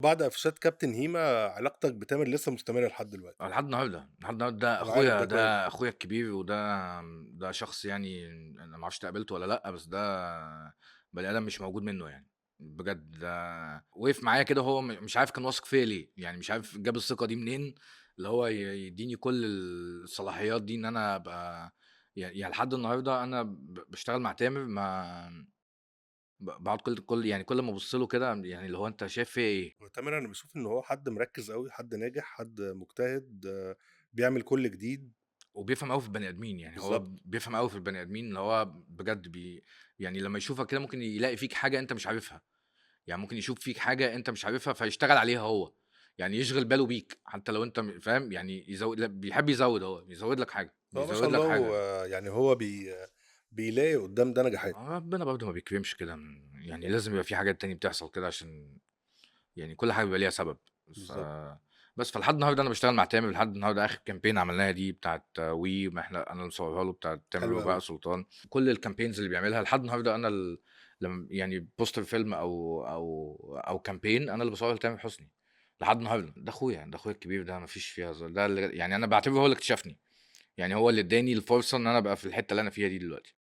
بعد قفشات كابتن هيما علاقتك بتامر لسه مستمرة لحد دلوقتي. لحد النهارده، لحد النهارده ده أنا عارف أخويا، ده كويس. ده أخويا الكبير، وده شخص يعني أنا ما اعرفش أنت قابلته والّا لأ، بس ده بني آدم مش موجود منه يعني، بجد ده وقف معايا كده وهو مش عارف كان واثق فيّا ليه، يعني مش عارف جاب الثقة دي منين، اللي هو يدّيني كل الصلاحيات دي إن أنا أبقى يعني لحد النهارده أنا باشتغل مع تامر ما باقعد كل يعني كل ما أبُص له كده يعني اللي هو أنت شايف فيّا إيه؟ وتامر أنا باشوف إن هو حد مركّز أوي، حد ناجح، حد مجتهد، بيعمل كل جديد. وبيفهم أوي في البني آدمين، يعني هو بالضبط. بيفهم أوي في البني آدمين، اللي هو بجد يعني لمّا يشوفك كده ممكن يلاقي فيك حاجة أنت مش عارفها، يعني ممكن يشوف فيك حاجة أنت مش عارفها فيشتغل عليها هو، يعني يشغل باله بيك، حتى لو أنت فاهم، يعني يزوّد بيحب يزوّد هو، يزوّد لك حاجة، هو ما شاء بيزوّد الله لك حاجة. يعني هو بيلاقي قدّام ده نجاحات. ربنا برضه ما بيكرمش كده، يعني لازم يبقى في حاجات تانية بتحصل كده عشان يعني كل حاجة بيبقى ليها سبب. ف بالضبط. بس فلحد النهارده أنا باشتغل مع تامر، لحد النهارده آخر campaign عملناها دي بتاعة وي، ما إحنا أنا اللي مصورها له، بتاعة تامر حلو أوي. وبهاء سلطان، كل الcampaigns اللي بيعملها لحد النهارده أنا يعني poster فيلم أو campaign أنا اللي باصورها لتامر حسني، لحد النهارده، ده أخويا، ده أخويا الكبير، ده ما فيش فيه هزار، ده اللي يعني أنا باعتبره هو اللي اكتشفني، يعني هو اللي اداني الفرصة إن أنا أبقى في الحتة اللي أنا فيها دي دلوقتي.